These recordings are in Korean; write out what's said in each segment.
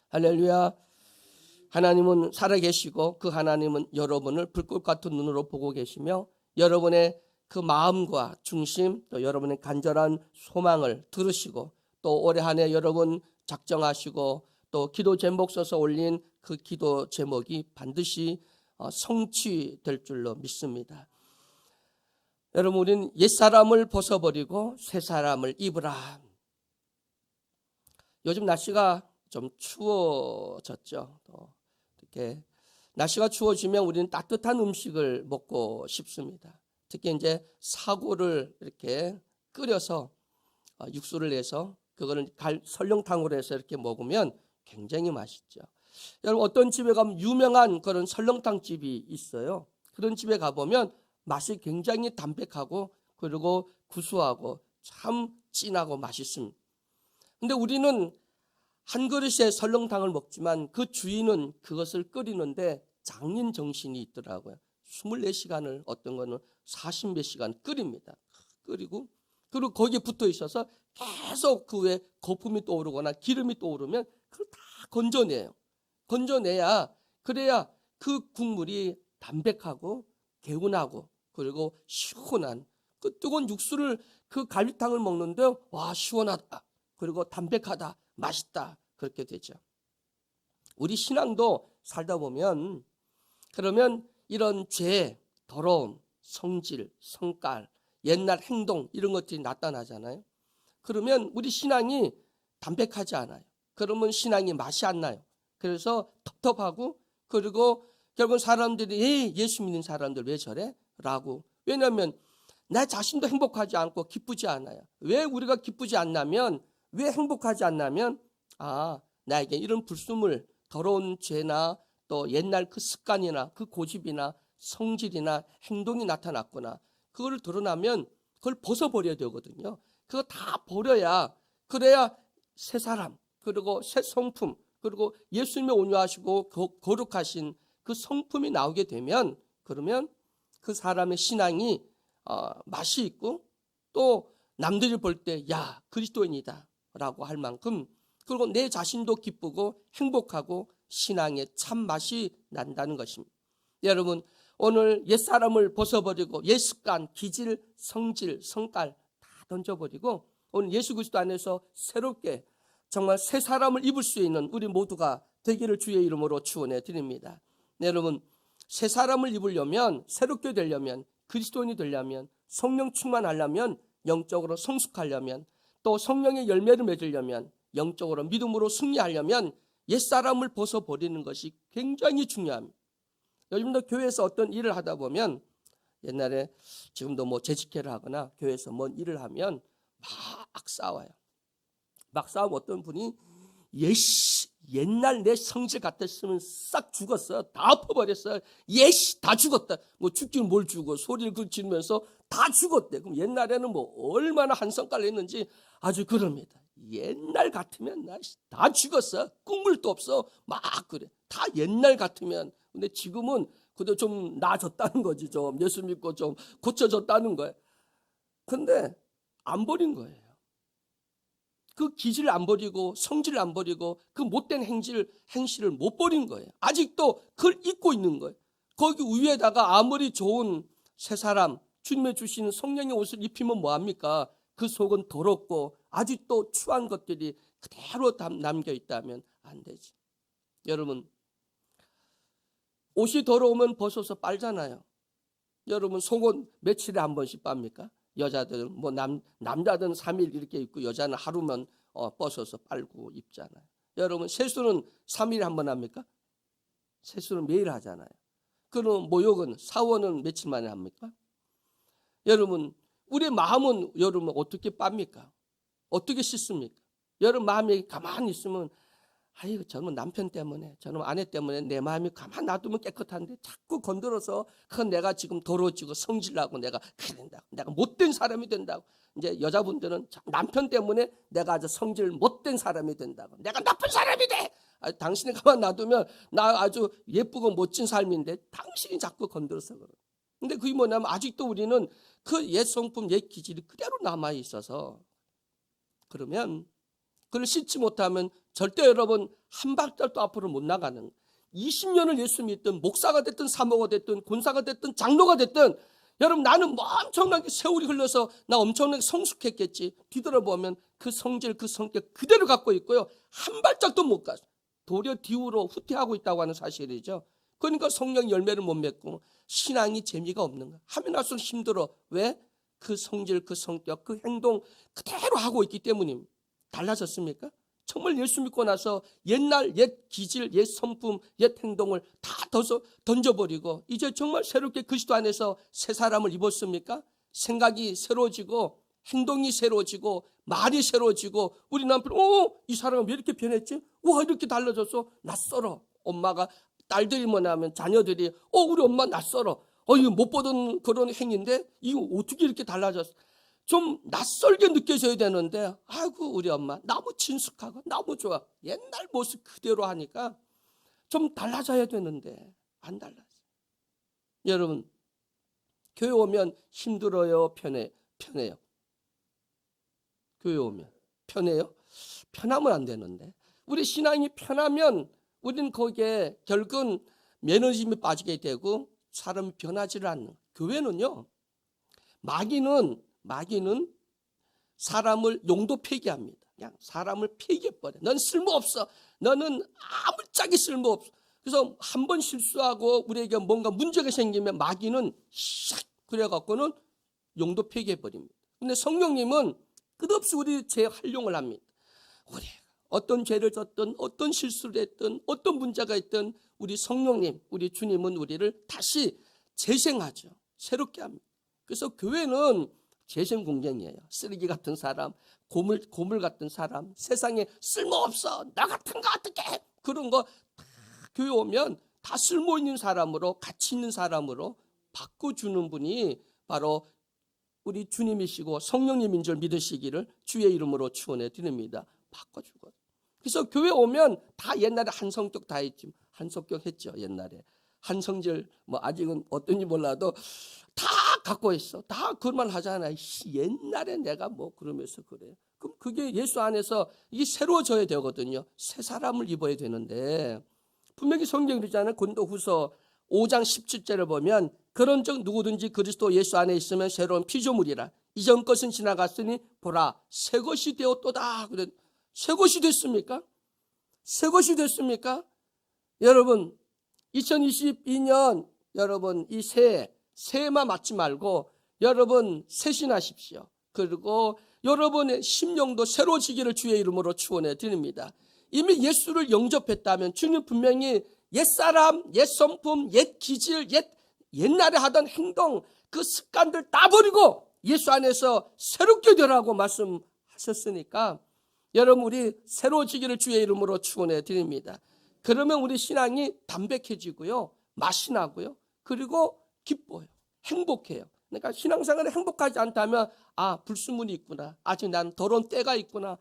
할렐루야. 하나님은 살아계시고 그 하나님은 여러분을 불꽃 같은 눈으로 보고 계시며 여러분의 그 마음과 중심, 또 여러분의 간절한 소망을 들으시고 또 올해 한 해 여러분 작정하시고 또 기도 제목 써서 올린 그 기도 제목이 반드시 성취될 줄로 믿습니다. 여러분, 우리는 옛사람을 벗어버리고 새사람을 입으라. 요즘 날씨가 좀 추워졌죠. 또 이렇게 날씨가 추워지면 우리는 따뜻한 음식을 먹고 싶습니다. 특히 이제 사고를 이렇게 끓여서 육수를 내서 그거를 설렁탕으로 해서 이렇게 먹으면 굉장히 맛있죠. 여러분, 어떤 집에 가면 유명한 그런 설렁탕 집이 있어요. 그런 집에 가보면 맛이 굉장히 담백하고 그리고 구수하고 참 진하고 맛있습니다. 근데 우리는 한 그릇에 설렁탕을 먹지만 그 주인은 그것을 끓이는데 장인 정신이 있더라고요. 24시간을 어떤 거는 40몇 시간 끓입니다. 그리고 거기에 붙어 있어서 계속 그 위에 거품이 떠오르거나 기름이 떠오르면 그걸 다 건져내요. 건져내야 그래야 그 국물이 담백하고 개운하고 그리고 시원한 그 뜨거운 육수를 그 갈비탕을 먹는데 와 시원하다 그리고 담백하다 맛있다 그렇게 되죠. 우리 신앙도 살다 보면 그러면 이런 죄, 더러움, 성질, 성깔, 옛날 행동 이런 것들이 나타나잖아요. 그러면 우리 신앙이 담백하지 않아요. 그러면 신앙이 맛이 안 나요. 그래서 텁텁하고 그리고 결국 사람들이 예수 믿는 사람들 왜 저래? 라고. 왜냐하면 나 자신도 행복하지 않고 기쁘지 않아요. 왜 우리가 기쁘지 않냐면 왜 행복하지 않냐면 나에게 이런 불순물 더러운 죄나 또 옛날 그 습관이나 그 고집이나 성질이나 행동이 나타났구나. 그걸 드러나면 그걸 벗어버려야 되거든요. 그거 다 버려야 그래야 새 사람 그리고 새 성품 그리고 예수님의 온유하시고 거룩하신 그 성품이 나오게 되면 그러면 그 사람의 신앙이 맛이 있고 또 남들이 볼 때 야 그리스도인이다 라고 할 만큼 그리고 내 자신도 기쁘고 행복하고 신앙의 참맛이 난다는 것입니다. 여러분 오늘 옛사람을 벗어버리고 옛습관, 기질, 성질, 성깔 다 던져버리고 오늘 예수 그리스도 안에서 새롭게 정말 새 사람을 입을 수 있는 우리 모두가 되기를 주의 이름으로 축원해 드립니다. 여러분 새 사람을 입으려면 새롭게 되려면 그리스도인이 되려면 성령 충만하려면 영적으로 성숙하려면 또 성령의 열매를 맺으려면 영적으로 믿음으로 승리하려면 옛사람을 벗어버리는 것이 굉장히 중요합니다. 요즘도 교회에서 어떤 일을 하다 보면 옛날에 지금도 뭐 재직회를 하거나 교회에서 뭔 일을 하면 막 싸워요. 막 싸우면 어떤 분이 옛날 내 성질 같았으면 싹 죽었어. 다 엎어버렸어. 다 죽었다. 뭐 죽긴 뭘 죽어. 소리를 지르면서 다 죽었대. 그럼 옛날에는 뭐 얼마나 한성깔 했는지 아주 그럽니다. 옛날 같으면 나 다 죽었어. 국물도 없어. 막 그래. 다 옛날 같으면. 근데 지금은 그래도 좀 나아졌다는 거지. 좀 예수 믿고 좀 고쳐졌다는 거예요. 근데 안 버린 거예요. 그 기질을 안 버리고 성질을 안 버리고 그 못된 행실을 못 버린 거예요. 아직도 그걸 잊고 있는 거예요. 거기 위에다가 아무리 좋은 새 사람 주님의 주시는 성령의 옷을 입히면 뭐합니까? 그 속은 더럽고 아직도 추한 것들이 그대로 남겨 있다면 안 되지. 여러분 옷이 더러우면 벗어서 빨잖아요. 여러분 속옷 며칠에 한 번씩 빱니까? 여자들은 뭐 남자들은 3일 이렇게 입고 여자는 하루만 벗어서 빨고 입잖아요. 여러분 세수는 3일에 한 번 합니까? 세수는 매일 하잖아요. 그럼 목욕은 샤워는 며칠 만에 합니까? 여러분 우리 마음은 여러분 어떻게 빱니까? 어떻게 씻습니까? 여러분 마음이 가만히 있으면 아이고 저놈 남편 때문에 저놈 아내 때문에 내 마음이 가만 놔두면 깨끗한데 자꾸 건드려서 그건 내가 지금 더러워지고 성질나고 내가 그래 된다고 내가 못된 사람이 된다고. 이제 여자분들은 남편 때문에 내가 아주 성질 못된 사람이 된다고 내가 나쁜 사람이 돼. 당신이 가만 놔두면 나 아주 예쁘고 멋진 삶인데 당신이 자꾸 건드려서 그래. 근데 그게 뭐냐면 아직도 우리는 그 옛 성품 옛 기질이 그대로 남아 있어서 그러면 그걸 씻지 못하면 절대 여러분 한 발짝도 앞으로 못 나가는 거예요. 20년을 예수 믿든 목사가 됐든 사모가 됐든 권사가 됐든 장로가 됐든 여러분 나는 뭐 엄청나게 세월이 흘러서 나 엄청나게 성숙했겠지. 뒤돌아보면 그 성질 그 성격 그대로 갖고 있고요. 한 발짝도 못 가서 도리어 뒤로 후퇴하고 있다고 하는 사실이죠. 그러니까 성령 열매를 못 맺고 신앙이 재미가 없는 거야. 하면 할수록 힘들어. 왜? 그 성질 그 성격 그 행동 그대로 하고 있기 때문입니다. 달라졌습니까? 정말 예수 믿고 나서 옛날 옛 기질, 옛 성품, 옛 행동을 다 던져버리고 이제 정말 새롭게 그리스도 안에서 새 사람을 입었습니까? 생각이 새로워지고 행동이 새로워지고 말이 새로워지고 우리 남편 이 사람은 왜 이렇게 변했지? 와 이렇게 달라졌어? 낯설어. 엄마가 딸들이 뭐냐면 자녀들이 우리 엄마 낯설어. 이거 못 보던 그런 행인데 이거 어떻게 이렇게 달라졌어? 좀 낯설게 느껴져야 되는데 아이고 우리 엄마 너무 친숙하고 너무 좋아. 옛날 모습 그대로 하니까 좀 달라져야 되는데 안 달라져. 여러분 교회 오면 힘들어요? 편해요? 교회 오면 편해요? 편하면 안 되는데 우리 신앙이 편하면 우리는 거기에 결국은 매너즘이 빠지게 되고 사람이 변하지를 않는 거예요. 교회는요 마귀는 사람을 용도 폐기합니다. 그냥 사람을 폐기해버려. 넌 쓸모없어. 너는 아무짝에 쓸모없어. 그래서 한 번 실수하고 우리에게 뭔가 문제가 생기면 마귀는 샥 그래갖고는 용도 폐기해버립니다. 근데 성령님은 끝없이 우리 재활용을 합니다. 우리 어떤 죄를 졌든 어떤 실수를 했든 어떤 문제가 있든 우리 성령님, 우리 주님은 우리를 다시 재생하죠. 새롭게 합니다. 그래서 교회는 재생 공장이에요. 쓰레기 같은 사람, 고물 같은 사람, 세상에 쓸모없어, 나 같은 거 어떻게 해? 그런 거 다 교회 오면 다 쓸모 있는 사람으로, 가치 있는 사람으로 바꿔주는 분이 바로 우리 주님이시고 성령님인 줄 믿으시기를 주의 이름으로 축원해 드립니다. 바꿔주고. 그래서 교회 오면 다 옛날에 한 성격 다 했지. 한 성격 했죠. 옛날에. 한 성질 뭐 아직은 어떤지 몰라도 다 갖고 있어. 다 그만 하잖아. 옛날에 내가 뭐 그러면서 그래. 그럼 그게 예수 안에서 이게 새로워져야 되거든요. 새 사람을 입어야 되는데 분명히 성경이 그러잖아요. 고린도후서 5장 17절을 보면 그런즉 누구든지 그리스도 예수 안에 있으면 새로운 피조물이라. 이전 것은 지나갔으니 보라 새 것이 되었도다. 그래. 새 것이 됐습니까? 새 것이 됐습니까? 여러분 2022년 여러분 이 새해만 맞지 말고 여러분 새신하십시오. 그리고 여러분의 심령도 새로워지기를 주의 이름으로 축원해 드립니다. 이미 예수를 영접했다면 주님 분명히 옛사람, 옛성품, 옛 기질, 옛날에 하던 행동 그 습관들 다 버리고 예수 안에서 새롭게 되라고 말씀하셨으니까 여러분 우리 새로워지기를 주의 이름으로 축원해 드립니다. 그러면 우리 신앙이 담백해지고요. 맛이 나고요. 그리고 기뻐요. 행복해요. 그러니까 신앙생활에 행복하지 않다면 불순물이 있구나. 아직 난 더러운 때가 있구나.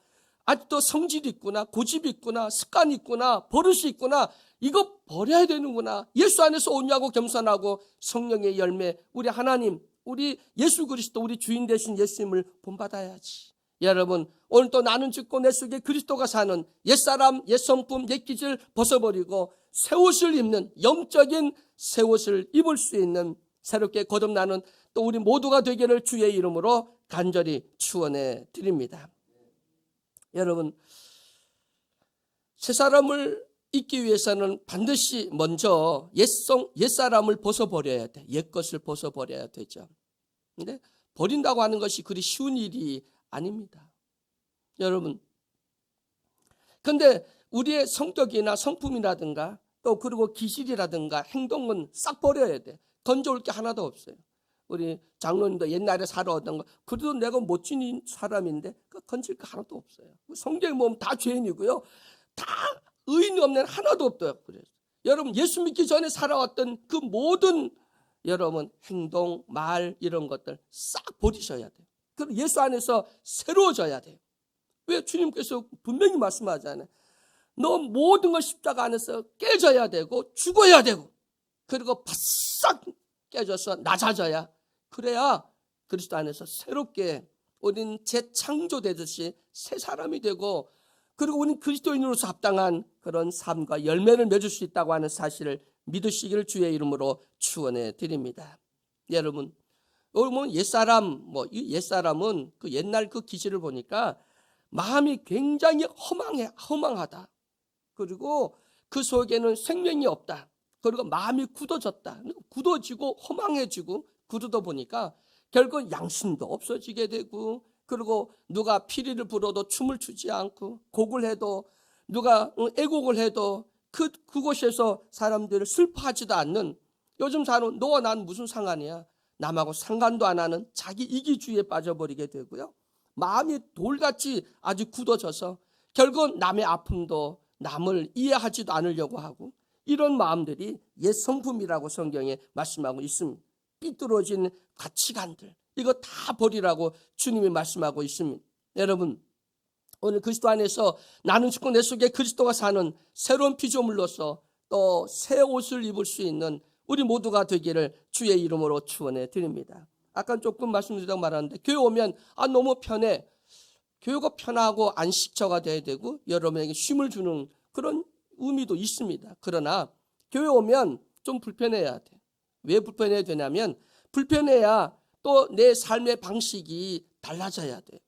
아직도 성질이 있구나. 고집이 있구나. 습관이 있구나. 버릇이 있구나. 이거 버려야 되는구나. 예수 안에서 온유하고 겸손하고 성령의 열매 우리 하나님 우리 예수 그리스도 우리 주인 되신 예수님을 본받아야지. 여러분 오늘 또 나는 죽고 내 속에 그리스도가 사는 옛사람 옛성품 옛기질 벗어버리고 새 옷을 입는 영적인 새 옷을 입을 수 있는 새롭게 거듭나는 또 우리 모두가 되기를 주의 이름으로 간절히 축원해 드립니다. 여러분 새 사람을 입기 위해서는 반드시 먼저 옛사람을 벗어버려야 돼. 옛것을 벗어버려야 되죠. 근데 버린다고 하는 것이 그리 쉬운 일이 아닙니다. 여러분 근데 우리의 성격이나 성품이라든가 또 그리고 기질이라든가 행동은 싹 버려야 돼. 던져올 게 하나도 없어요. 우리 장로님도 옛날에 살아왔던 거 그래도 내가 멋진 사람인데 건질 거 하나도 없어요. 성경에 보면 다 죄인이고요. 다 의인이 없는 하나도 없어요. 그래서 여러분 예수 믿기 전에 살아왔던 그 모든 여러분 행동, 말 이런 것들 싹 버리셔야 돼요. 그럼 예수 안에서 새로워져야 돼요. 왜 주님께서 분명히 말씀하잖아요. 너 모든 걸 십자가 안에서 깨져야 되고 죽어야 되고 그리고 바싹 깨져서 낮아져야 그래야 그리스도 안에서 새롭게 우리는 재창조되듯이 새 사람이 되고 그리고 우리는 그리스도인으로서 합당한 그런 삶과 열매를 맺을 수 있다고 하는 사실을 믿으시기를 주의 이름으로 축원해 드립니다. 여러분, 옛사람은 그 옛날 그 기질을 보니까 마음이 굉장히 허망하다. 그리고 그 속에는 생명이 없다. 그리고 마음이 굳어졌다. 굳어지고 허망해지고 그러다 보니까 결국 양심도 없어지게 되고, 그리고 누가 피리를 불어도 춤을 추지 않고, 곡을 해도 누가 애곡을 해도 그곳에서 사람들을 슬퍼하지도 않는, 요즘 사는 너와 난 무슨 상관이야, 남하고 상관도 안 하는 자기 이기주의에 빠져버리게 되고요. 마음이 돌같이 아주 굳어져서 결국 남의 아픔도 남을 이해하지도 않으려고 하고, 이런 마음들이 옛 성품이라고 성경에 말씀하고 있습니다. 삐뚤어진 가치관들, 이거 다 버리라고 주님이 말씀하고 있습니다. 여러분, 오늘 그리스도 안에서 나는 죽고 내 속에 그리스도가 사는 새로운 피조물로서 또 새 옷을 입을 수 있는 우리 모두가 되기를 주의 이름으로 축원해 드립니다. 아까 조금 말씀드리다고 말하는데, 교회 오면 너무 편해. 교회가 편하고 안식처가 돼야 되고 여러분에게 쉼을 주는 그런 의미도 있습니다. 그러나 교회 오면 좀 불편해야 돼. 왜 불편해야 되냐면, 불편해야 또 내 삶의 방식이 달라져야 돼.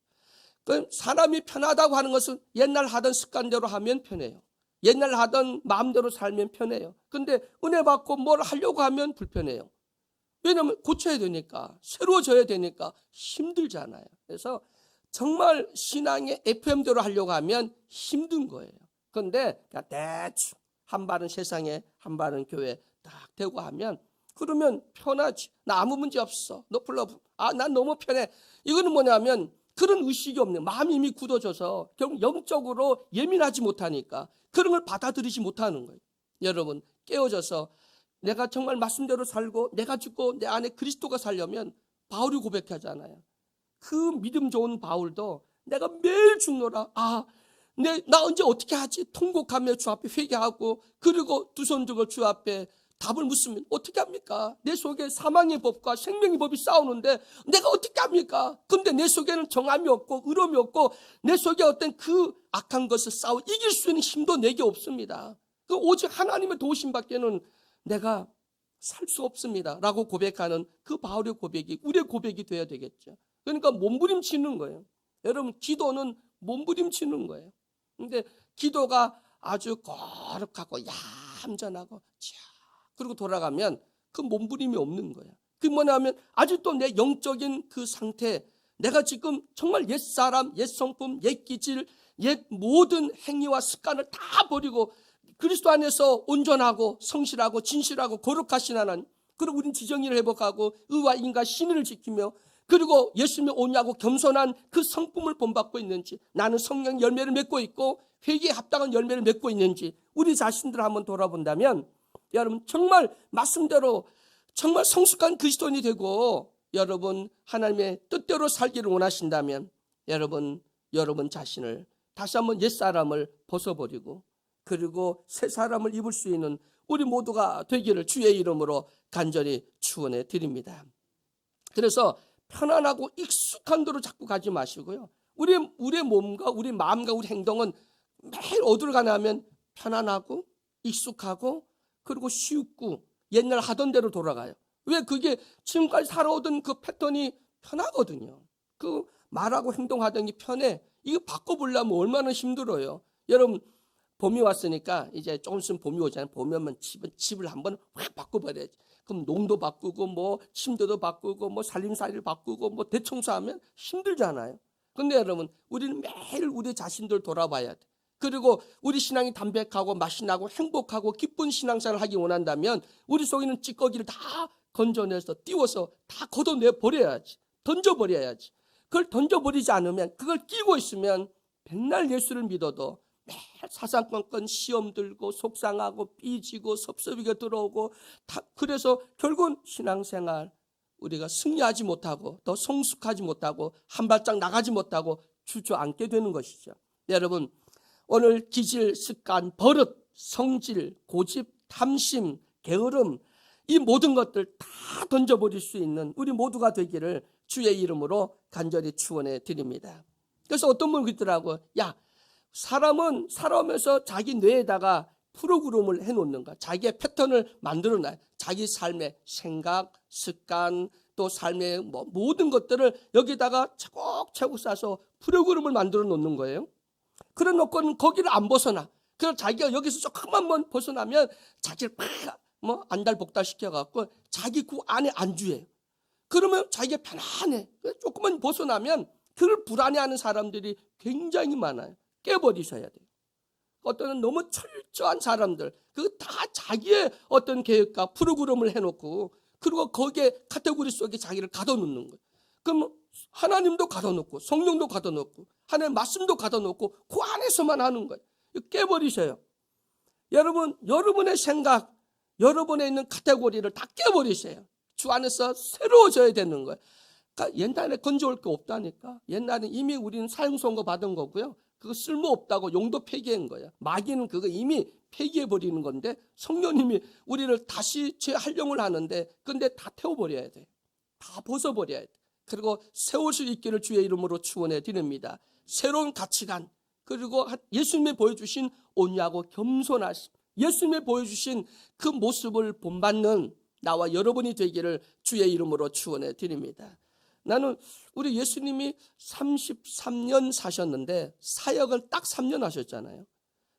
사람이 편하다고 하는 것은 옛날 하던 습관대로 하면 편해요. 옛날 하던 마음대로 살면 편해요. 근데 은혜 받고 뭘 하려고 하면 불편해요. 왜냐하면 고쳐야 되니까, 새로워져야 되니까 힘들잖아요. 그래서 정말 신앙의 FM대로 하려고 하면 힘든 거예요. 그런데 그냥 대충 한 발은 세상에 한 발은 교회 딱 대고 하면, 그러면 편하지. 나 아무 문제 없어. 너 불러. 난 너무 편해. 이거는 뭐냐면 그런 의식이 없는, 마음이 이미 굳어져서 결국 영적으로 예민하지 못하니까 그런 걸 받아들이지 못하는 거예요. 여러분, 깨어져서 내가 정말 말씀대로 살고 내가 죽고 내 안에 그리스도가 살려면, 바울이 고백하잖아요. 그 믿음 좋은 바울도 내가 매일 죽노라. 나 언제 어떻게 하지? 통곡하며 주 앞에 회개하고, 그리고 두 손 들고 주 앞에 답을 묻으면 어떻게 합니까? 내 속에 사망의 법과 생명의 법이 싸우는데 내가 어떻게 합니까? 근데 내 속에는 정함이 없고 의로움이 없고, 내 속에 어떤 그 악한 것을 싸워 이길 수 있는 힘도 내게 없습니다. 오직 하나님의 도우심밖에는 내가 살 수 없습니다 라고 고백하는 그 바울의 고백이 우리의 고백이 되어야 되겠죠. 그러니까 몸부림치는 거예요. 여러분, 기도는 몸부림치는 거예요. 근데 기도가 아주 거룩하고 얌전하고 그리고 돌아가면 그 몸부림이 없는 거야. 그게 뭐냐면 아직도 내 영적인 그 상태, 내가 지금 정말 옛사람, 옛성품, 옛기질, 옛 모든 행위와 습관을 다 버리고 그리스도 안에서 온전하고 성실하고 진실하고 거룩하신 하나님, 그리고 우린 지정의를 회복하고 의와 인과 신의를 지키며, 그리고 예수님의 오냐고 겸손한 그 성품을 본받고 있는지, 나는 성령 열매를 맺고 있고 회개에 합당한 열매를 맺고 있는지 우리 자신들을 한번 돌아본다면, 여러분 정말 말씀대로 정말 성숙한 그리스도인이 되고 여러분 하나님의 뜻대로 살기를 원하신다면, 여러분 자신을 다시 한번 옛사람을 벗어버리고 그리고 새 사람을 입을 수 있는 우리 모두가 되기를 주의 이름으로 간절히 축원해 드립니다. 그래서 편안하고 익숙한 대로 자꾸 가지 마시고요. 우리의 몸과 우리 마음과 우리 행동은 매일 어디로 가냐면 편안하고 익숙하고 그리고 쉽고 옛날 하던 대로 돌아가요. 왜? 그게 지금까지 살아오던 그 패턴이 편하거든요. 그 말하고 행동하던 게 편해. 이거 바꿔보려면 얼마나 힘들어요. 여러분, 봄이 왔으니까 이제 조금 있으면 봄이 오잖아요. 봄이 오면 집을 한번 확 바꿔버려야지. 그럼 농도 바꾸고 뭐 침대도 바꾸고 뭐 살림살이를 바꾸고 뭐 대청소하면 힘들잖아요. 근데 여러분, 우리는 매일 우리 자신들 돌아봐야 돼. 그리고 우리 신앙이 담백하고 맛이 나고 행복하고 기쁜 신앙생활을 하기 원한다면 우리 속에 있는 찌꺼기를 다 건져내서 띄워서 다 걷어내 버려야지. 던져버려야지. 그걸 던져버리지 않으면, 그걸 끼고 있으면 백날 예수를 믿어도 매일 사상건건 시험 들고 속상하고 삐지고 섭섭이가 들어오고 그래서 결국은 신앙생활 우리가 승리하지 못하고 더 성숙하지 못하고 한 발짝 나가지 못하고 주저앉게 되는 것이죠. 여러분, 오늘 기질, 습관, 버릇, 성질, 고집, 탐심, 게으름, 이 모든 것들 다 던져버릴 수 있는 우리 모두가 되기를 주의 이름으로 간절히 축원해 드립니다. 그래서 어떤 분이 그러더라고요. 야, 사람은 살아오면서 자기 뇌에다가 프로그램을 해놓는 거야. 자기의 패턴을 만들어놔요. 자기 삶의 생각, 습관, 또 삶의 모든 것들을 여기다가 차곡차곡 싸서 프로그램을 만들어 놓는 거예요. 그래 놓고는 거기를 안 벗어나. 그래서 자기가 여기서 조금만 벗어나면 자기를 안달복달 시켜갖고 자기 그 안에 안주해요. 그러면 자기가 편안해. 조금만 벗어나면 그걸 불안해하는 사람들이 굉장히 많아요. 깨버리셔야 돼요. 어떤 너무 철저한 사람들, 그 다 자기의 어떤 계획과 프로그램을 해놓고, 그리고 거기에 카테고리 속에 자기를 가둬놓는 거예요. 그럼 하나님도 가둬놓고, 성령도 가둬놓고, 하나님의 말씀도 가둬놓고, 그 안에서만 하는 거예요. 깨버리셔요. 여러분, 여러분의 생각, 여러분에 있는 카테고리를 다 깨버리세요. 주 안에서 새로워져야 되는 거예요. 그러니까 옛날에 건져올 게 없다니까. 옛날에 이미 우리는 사형 선고 받은 거고요. 그거 쓸모없다고 용도 폐기한 거야. 마귀는 그거 이미 폐기해버리는 건데 성령님이 우리를 다시 재활용을 하는데 근데 다 태워버려야 돼. 다 벗어버려야 돼. 그리고 세울 수 있기를 주의 이름으로 축원해 드립니다. 새로운 가치관, 그리고 예수님이 보여주신 온유하고 겸손하심, 예수님이 보여주신 그 모습을 본받는 나와 여러분이 되기를 주의 이름으로 축원해 드립니다. 나는 우리 예수님이 33년 사셨는데 사역을 딱 3년 하셨잖아요.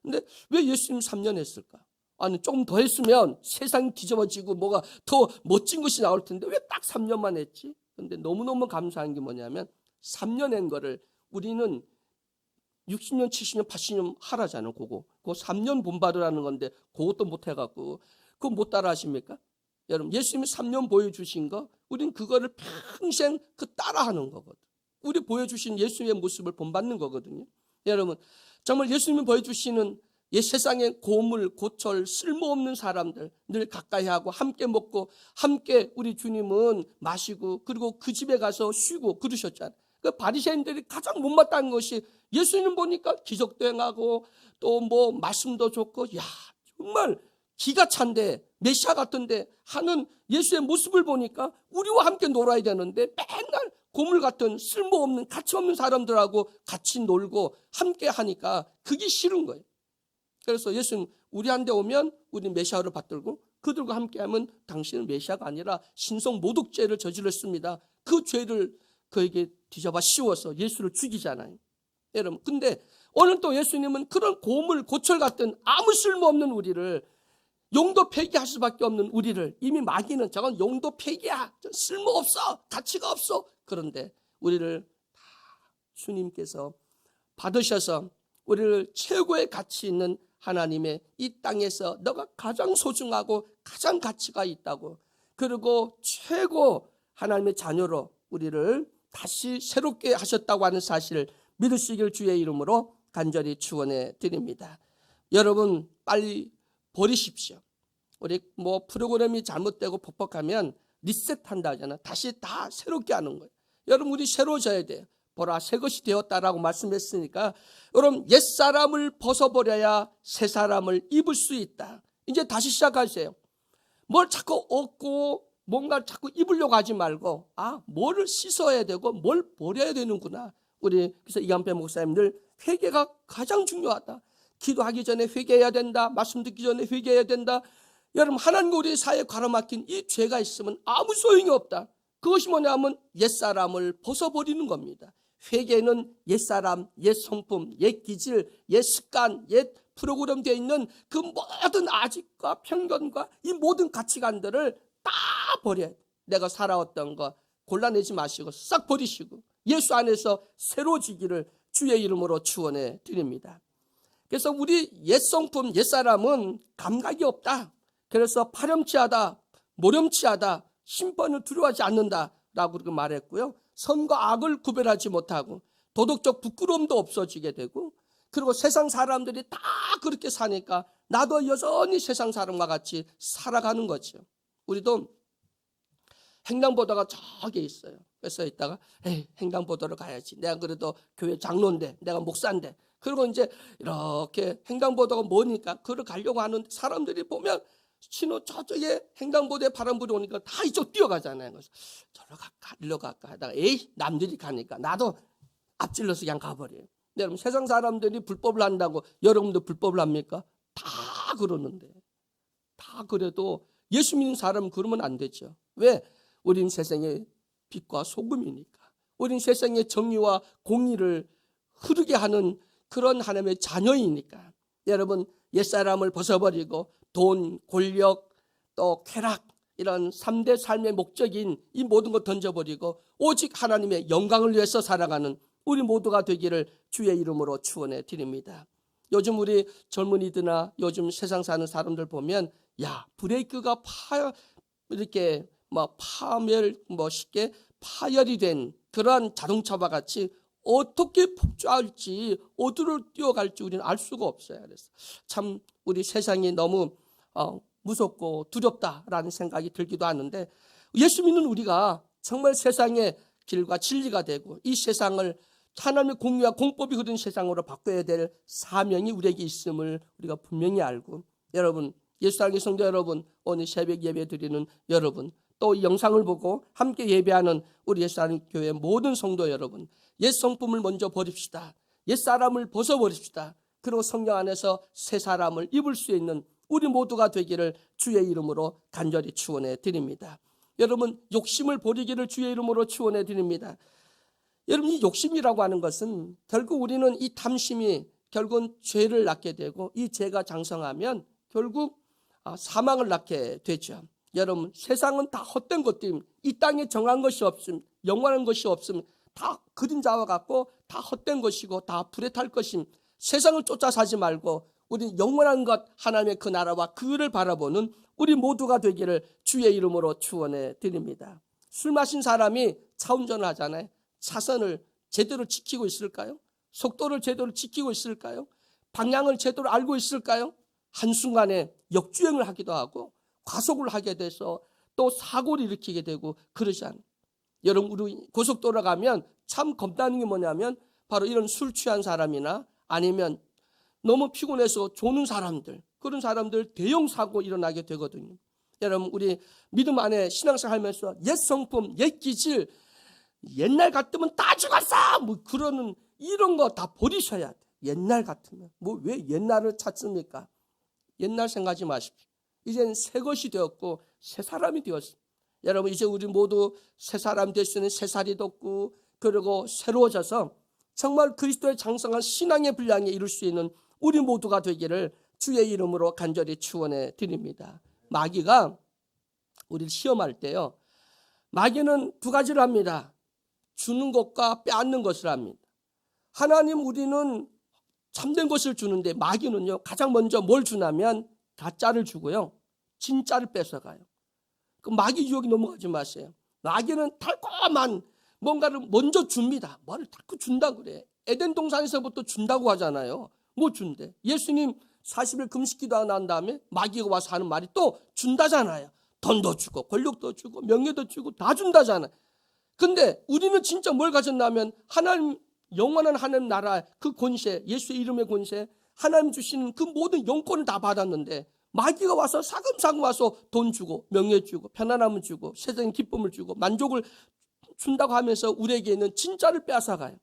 근데 왜 예수님 3년 했을까? 아니 조금 더 했으면 세상이 뒤집어지고 뭐가 더 멋진 것이 나올 텐데 왜 딱 3년만 했지? 근데 너무너무 감사한 게 뭐냐면 3년 한 거를 우리는 60년, 70년, 80년 하라잖아요. 그거 3년 본받으라는 건데 그것도 못 해갖고 그거 못 따라 하십니까? 여러분, 예수님이 3년 보여주신 거, 우린 그거를 평생 따라하는 거거든. 우리 보여주신 예수님의 모습을 본받는 거거든요. 여러분, 정말 예수님이 보여주시는 세상의 고물, 고철, 쓸모없는 사람들 늘 가까이 하고 함께 먹고 함께 우리 주님은 마시고 그리고 그 집에 가서 쉬고 그러셨잖아요. 그 바리새인들이 가장 못마땅한 것이 예수님 보니까 기적도 행하고 또 말씀도 좋고 정말 기가 찬데 메시아 같은데 하는 예수의 모습을 보니까 우리와 함께 놀아야 되는데 맨날 고물 같은 쓸모없는 가치 없는 사람들하고 같이 놀고 함께 하니까 그게 싫은 거예요. 그래서 예수님 우리한테 오면 우리 메시아를 받들고 그들과 함께하면 당신은 메시아가 아니라 신성 모독죄를 저질렀습니다. 그 죄를 그에게 뒤집어 씌워서 예수를 죽이잖아요. 여러분, 근데 오늘 또 예수님은 그런 고물 고철 같은 아무 쓸모없는 우리를 용도 폐기할 수밖에 없는 우리를 이미 마귀는 저건 용도 폐기야, 쓸모없어, 가치가 없어. 그런데 우리를 다 주님께서 받으셔서 우리를 최고의 가치 있는 하나님의 이 땅에서 너가 가장 소중하고 가장 가치가 있다고, 그리고 최고 하나님의 자녀로 우리를 다시 새롭게 하셨다고 하는 사실을 믿으시길 주의 이름으로 간절히 축원해 드립니다. 여러분 빨리 버리십시오. 우리 프로그램이 잘못되고 폭박하면 리셋한다 하잖아. 다시 다 새롭게 하는 거예요. 여러분 우리 새로워져야 돼요. 보라 새 것이 되었다라고 말씀했으니까 여러분 옛사람을 벗어버려야 새사람을 입을 수 있다. 이제 다시 시작하세요. 뭘 자꾸 얻고 뭔가 자꾸 입으려고 하지 말고 뭐를 씻어야 되고 뭘 버려야 되는구나. 우리 그래서 이한배 목사님들 회개가 가장 중요하다. 기도하기 전에 회개해야 된다. 말씀 듣기 전에 회개해야 된다. 여러분 하나님과 우리의 사이에 가로막힌 이 죄가 있으면 아무 소용이 없다. 그것이 뭐냐면 옛사람을 벗어버리는 겁니다. 회개는 옛사람, 옛 성품, 옛 기질, 옛 습관, 옛 프로그램 되어 있는 그 모든 아집과 편견과 이 모든 가치관들을 다 버려야 돼. 내가 살아왔던 거 골라내지 마시고 싹 버리시고 예수 안에서 새로워지기를 주의 이름으로 축원해 드립니다. 그래서 우리 옛 성품, 옛 사람은 감각이 없다. 그래서 파렴치하다, 모렴치하다, 심판을 두려워하지 않는다라고 그렇게 말했고요. 선과 악을 구별하지 못하고 도덕적 부끄러움도 없어지게 되고, 그리고 세상 사람들이 다 그렇게 사니까 나도 여전히 세상 사람과 같이 살아가는 거죠. 우리도 횡단보도가 저기 있어요. 그래서 있다가 횡단보도를 가야지. 내가 그래도 교회 장로인데, 내가 목사인데. 그리고 이제 이렇게 횡단보도가 뭐니까 그걸 가려고 하는 사람들이 보면 신호 저쪽에 횡단보도에 바람 불어오니까 다 이쪽 뛰어가잖아요. 그래서 저로 갈까 일로 갈까 하다가 남들이 가니까 나도 앞질러서 그냥 가버려요. 여러분, 세상 사람들이 불법을 한다고 여러분도 불법을 합니까? 다 그러는데, 다 그래도 예수 믿는 사람은 그러면 안 되죠. 왜? 우린 세상의 빛과 소금이니까. 우린 세상의 정의와 공의를 흐르게 하는 그런 하나님의 자녀이니까. 여러분, 옛사람을 벗어버리고 돈, 권력, 또 쾌락, 이런 3대 삶의 목적인 이 모든 것 던져버리고 오직 하나님의 영광을 위해서 살아가는 우리 모두가 되기를 주의 이름으로 축원해 드립니다. 요즘 우리 젊은이들이나 요즘 세상 사는 사람들 보면, 야, 브레이크가 이렇게 쉽게 파열이 된 그러한 자동차와 같이 어떻게 폭주할지, 어디로 뛰어갈지 우리는 알 수가 없어요. 그래서 참 우리 세상이 너무 무섭고 두렵다라는 생각이 들기도 하는데, 예수 믿는 우리가 정말 세상의 길과 진리가 되고 이 세상을 하나님의 공의와 공법이 흐르는 세상으로 바꿔야 될 사명이 우리에게 있음을 우리가 분명히 알고, 여러분, 예수사랑의 성도 여러분, 오늘 새벽 예배 드리는 여러분, 또 이 영상을 보고 함께 예배하는 우리 예수사랑 교회 모든 성도 여러분, 옛 성품을 먼저 버립시다. 옛 사람을 벗어버립시다. 그리고 성령 안에서 새 사람을 입을 수 있는 우리 모두가 되기를 주의 이름으로 간절히 축원해 드립니다. 여러분, 욕심을 버리기를 주의 이름으로 축원해 드립니다. 여러분, 이 욕심이라고 하는 것은 결국 우리는 이 탐심이 결국은 죄를 낳게 되고, 이 죄가 장성하면 결국 사망을 낳게 되죠. 여러분, 세상은 다 헛된 것들입니다. 이 땅에 정한 것이 없음, 영원한 것이 없음, 다 그림자와 같고 다 헛된 것이고 다 불에 탈 것임. 세상을 쫓아 사지 말고 우리 영원한 것, 하나님의 그 나라와 그를 바라보는 우리 모두가 되기를 주의 이름으로 축원해 드립니다. 술 마신 사람이 차 운전을 하잖아요. 차선을 제대로 지키고 있을까요? 속도를 제대로 지키고 있을까요? 방향을 제대로 알고 있을까요? 한순간에 역주행을 하기도 하고 과속을 하게 돼서 또 사고를 일으키게 되고 그러지 않아요. 여러분, 우리 고속도로 가면 참 겁나는 게 뭐냐면 바로 이런 술 취한 사람이나 아니면 너무 피곤해서 조는 사람들, 그런 사람들 대형 사고 일어나게 되거든요. 여러분, 우리 믿음 안에 신앙생활 하면서 옛 성품, 옛 기질, 옛날 같으면 다 죽었어! 그러는 이런 거 다 버리셔야 돼. 옛날 같으면. 왜 옛날을 찾습니까? 옛날 생각하지 마십시오. 이제는 새 것이 되었고 새 사람이 되었습니다. 여러분, 이제 우리 모두 새 사람 될 수 있는 새 살이 돋고 그리고 새로워져서 정말 그리스도의 장성한 신앙의 분량에 이룰 수 있는 우리 모두가 되기를 주의 이름으로 간절히 축원해 드립니다. 마귀가 우리를 시험할 때요, 마귀는 두 가지를 합니다. 주는 것과 빼앗는 것을 합니다. 하나님, 우리는 참된 것을 주는데 마귀는요, 가장 먼저 뭘 주냐면 가짜를 주고요, 진짜를 뺏어가요. 그 마귀 유혹에 넘어가지 마세요. 마귀는 달콤한 뭔가를 먼저 줍니다. 뭐를 자꾸 준다 그래. 에덴 동산에서부터 준다고 하잖아요. 뭐 준대? 예수님 40일 금식기도 난 다음에 마귀가 와서 하는 말이 또 준다잖아요. 돈도 주고 권력도 주고 명예도 주고 다 준다잖아요. 근데 우리는 진짜 뭘 가졌냐면 하나님, 영원한 하나님 나라 그 권세, 예수의 이름의 권세, 하나님 주시는 그 모든 영권을 다 받았는데 마귀가 와서 사금사금 와서 돈 주고 명예 주고 편안함을 주고 세상의 기쁨을 주고 만족을 준다고 하면서 우리에게 있는 진짜를 빼앗아가요.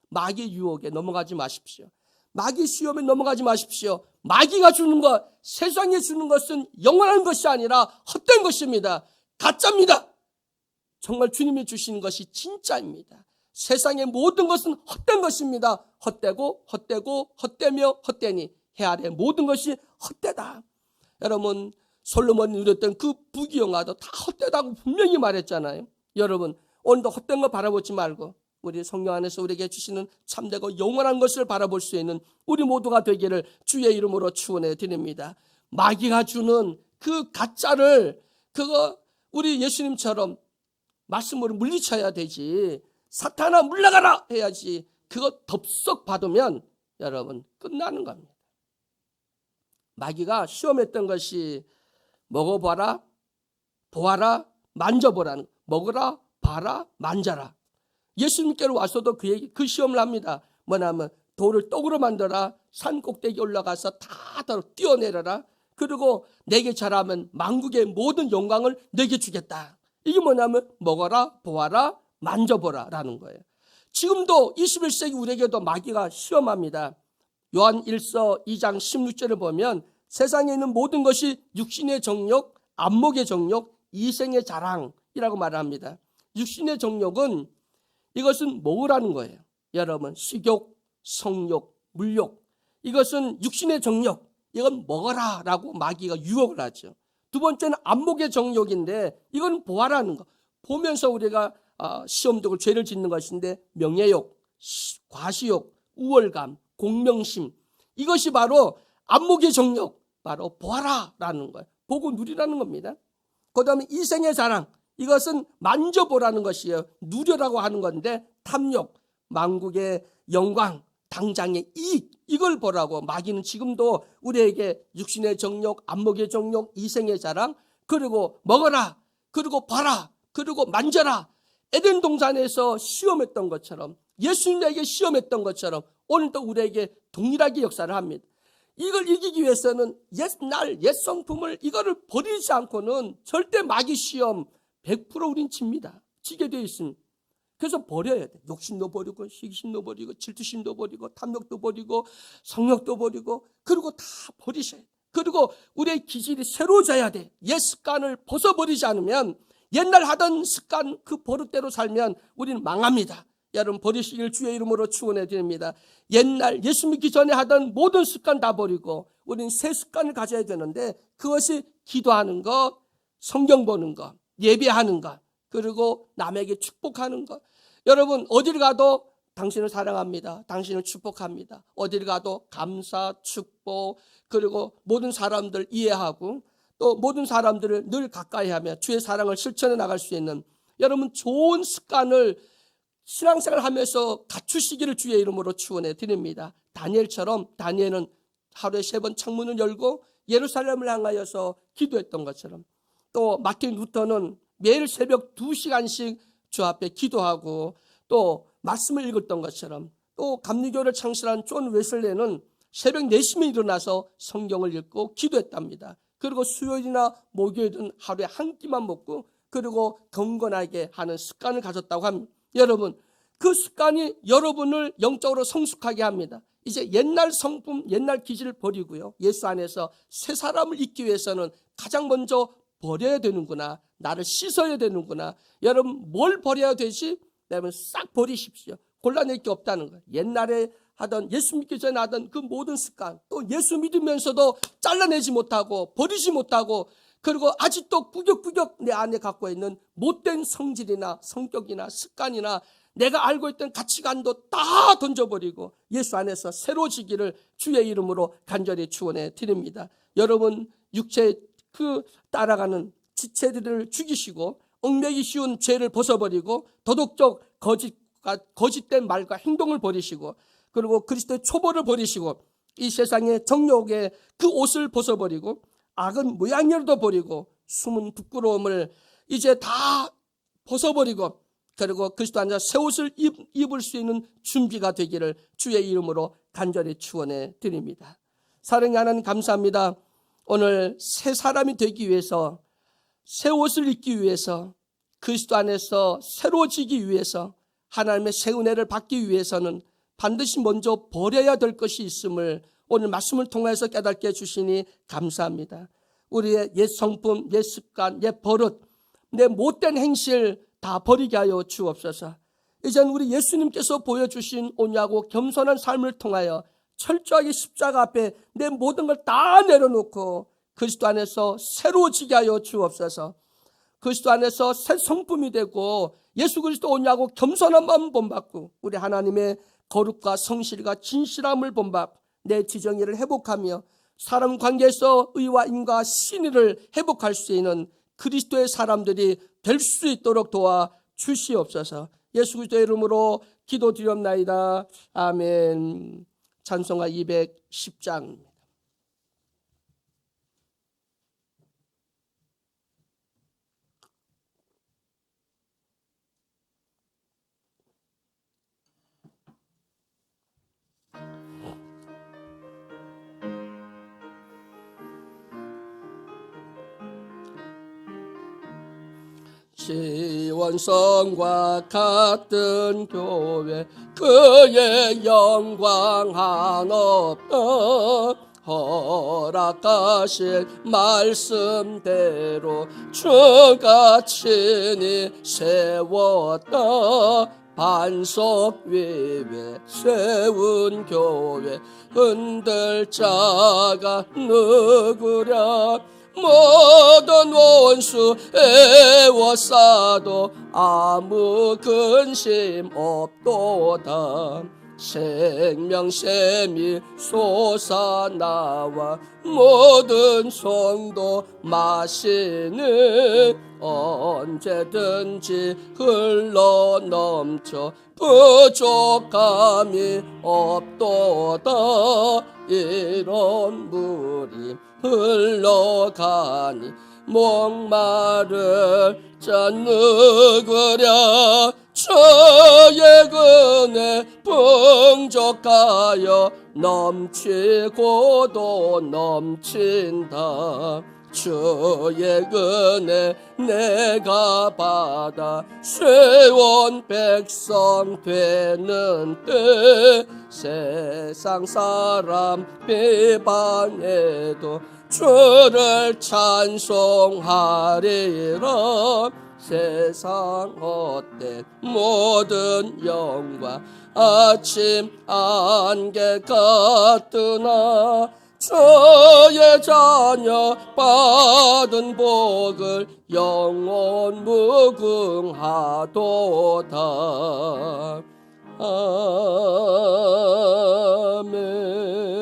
마귀의 유혹에 넘어가지 마십시오. 마귀 시험에 넘어가지 마십시오. 마귀가 주는 것, 세상에 주는 것은 영원한 것이 아니라 헛된 것입니다. 가짜입니다. 정말 주님이 주시는 것이 진짜입니다. 세상의 모든 것은 헛된 것입니다. 헛되고 헛되고 헛되며 헛되니 해 아래 모든 것이 헛되다. 여러분, 솔로몬이 누렸던 그 부귀영화도 다 헛되다고 분명히 말했잖아요. 여러분, 오늘도 헛된 거 바라보지 말고 우리 성령 안에서 우리에게 주시는 참되고 영원한 것을 바라볼 수 있는 우리 모두가 되기를 주의 이름으로 축원해 드립니다. 마귀가 주는 그 가짜를, 그거 우리 예수님처럼 말씀으로 물리쳐야 되지. 사탄아 물러가라 해야지. 그거 덥석 받으면 여러분 끝나는 겁니다. 마귀가 시험했던 것이 먹어봐라, 보아라, 만져보라는, 먹으라, 봐라, 만져라. 예수님께로 와서도 그 시험을 합니다. 뭐냐면 돌을 떡으로 만들어라, 산 꼭대기 올라가서 다 뛰어내려라, 그리고 내게 잘하면 만국의 모든 영광을 내게 주겠다. 이게 뭐냐면 먹어라, 보아라, 만져보라 라는 거예요. 지금도 21세기 우리에게도 마귀가 시험합니다. 요한 1서 2장 16절을 보면 세상에 있는 모든 것이 육신의 정욕, 안목의 정욕, 이생의 자랑이라고 말합니다. 육신의 정욕은 이것은 먹으라는 거예요. 여러분, 식욕, 성욕, 물욕, 이것은 육신의 정욕, 이건 먹어라 라고 마귀가 유혹을 하죠. 두 번째는 안목의 정욕인데 이건 보아라는 거, 보면서 우리가 시험독을 죄를 짓는 것인데 명예욕, 과시욕, 우월감, 공명심, 이것이 바로 안목의 정욕, 바로 보아라 라는 거예요. 보고 누리라는 겁니다. 그 다음에 이생의 자랑, 이것은 만져보라는 것이에요. 누려라고 하는 건데 탐욕, 만국의 영광, 당장의 이익, 이걸 보라고 마귀는 지금도 우리에게 육신의 정욕, 안목의 정욕, 이생의 자랑, 그리고 먹어라, 그리고 봐라, 그리고 만져라, 에덴 동산에서 시험했던 것처럼, 예수님에게 시험했던 것처럼 오늘도 우리에게 동일하게 역사를 합니다. 이걸 이기기 위해서는 옛 성품을 이거를 버리지 않고는 절대 마귀 시험 100% 우린 집니다. 지게 되어 있습니다. 그래서 버려야 돼. 욕심도 버리고, 시기심도 버리고, 질투심도 버리고, 탐욕도 버리고, 성욕도 버리고, 그리고 다 버리셔야 돼. 그리고 우리의 기질이 새로워져야 돼. 옛 습관을 벗어버리지 않으면, 옛날 하던 습관 그 버릇대로 살면 우리는 망합니다. 여러분, 버리시길 주의 이름으로 축원해 드립니다. 옛날 예수 믿기 전에 하던 모든 습관 다 버리고 우리는 새 습관을 가져야 되는데, 그것이 기도하는 것, 성경 보는 것, 예배하는 것, 그리고 남에게 축복하는 것. 여러분, 어딜 가도 당신을 사랑합니다, 당신을 축복합니다, 어딜 가도 감사, 축복, 그리고 모든 사람들 이해하고 또 모든 사람들을 늘 가까이하며 주의 사랑을 실천해 나갈 수 있는, 여러분 좋은 습관을 신앙생활 하면서 갖추시기를 주의 이름으로 축원해 드립니다. 다니엘처럼, 다니엘은 하루에 3번 창문을 열고 예루살렘을 향하여서 기도했던 것처럼, 또 마틴 루터는 매일 새벽 2시간씩 주 앞에 기도하고 또 말씀을 읽었던 것처럼, 또 감리교를 창설한 존 웨슬레는 새벽 4시에 일어나서 성경을 읽고 기도했답니다. 그리고 수요일이나 목요일은 하루에 한 끼만 먹고 그리고 경건하게 하는 습관을 가졌다고 합니다. 여러분, 그 습관이 여러분을 영적으로 성숙하게 합니다. 이제 옛날 성품, 옛날 기질을 버리고요, 예수 안에서 새 사람을 잊기 위해서는 가장 먼저 버려야 되는구나, 나를 씻어야 되는구나. 여러분, 뭘 버려야 되지? 여러분, 싹 버리십시오. 곤란할 게 없다는 거예요. 옛날에 하던, 예수 믿기 전에 하던 그 모든 습관, 또 예수 믿으면서도 잘라내지 못하고 버리지 못하고, 그리고 아직도 꾸역꾸역 내 안에 갖고 있는 못된 성질이나 성격이나 습관이나 내가 알고 있던 가치관도 다 던져버리고 예수 안에서 새로워지기를 주의 이름으로 간절히 축원해 드립니다. 여러분, 육체 그 따라가는 지체들을 죽이시고 얽매기 쉬운 죄를 벗어버리고 도덕적 거짓된 말과 행동을 버리시고, 그리고 그리스도의 초보를 버리시고 이 세상의 정욕의 그 옷을 벗어버리고 악은 모양이라도 버리고 숨은 부끄러움을 이제 다 벗어버리고, 그리고 그리스도 안에서 새 옷을 입을 수 있는 준비가 되기를 주의 이름으로 간절히 축원해 드립니다. 사랑의 하나님, 감사합니다. 오늘 새 사람이 되기 위해서, 새 옷을 입기 위해서, 그리스도 안에서 새로워지기 위해서, 하나님의 새 은혜를 받기 위해서는 반드시 먼저 버려야 될 것이 있음을 오늘 말씀을 통해서 깨닫게 해주시니 감사합니다. 우리의 옛 성품, 옛 습관, 옛 버릇, 내 못된 행실 다 버리게 하여 주옵소서. 이젠 우리 예수님께서 보여주신 온유하고 겸손한 삶을 통하여 철저하게 십자가 앞에 내 모든 걸 다 내려놓고 그리스도 안에서 새로워지게 하여 주옵소서. 그리스도 안에서 새 성품이 되고 예수 그리스도 온유하고 겸손한 마음 본받고 우리 하나님의 거룩과 성실과 진실함을 본받고 내 지정의를 회복하며 사람 관계에서 의와 인과 신의를 회복할 수 있는 그리스도의 사람들이 될 수 있도록 도와 주시옵소서. 예수 그리스도의 이름으로 기도드렸나이다. 아멘. 찬송가 210장. 지원성과 같은 교회 그의 영광 한없다. 허락하실 말씀대로 주가 친히 세웠다. 반석 위에 세운 교회 흔들 자가 누구랴. 모든 원수 애워싸도 아무 근심 없도다. 생명샘이 솟아나와 모든 성도 마시는 언제든지 흘러넘쳐 부족함이 없도다. 이런 물이 흘러가니 목마를 자 누구랴. 주의 은혜 풍족하여 넘치고도 넘친다. 주의 은혜 내가 받아 세운 백성 되는 때 세상 사람 비방해도 주를 찬송하리라. 세상 헛된 모든 영광 아침 안개 같으나 주의 자녀 받은 복을 영원 무궁하도다. 아멘.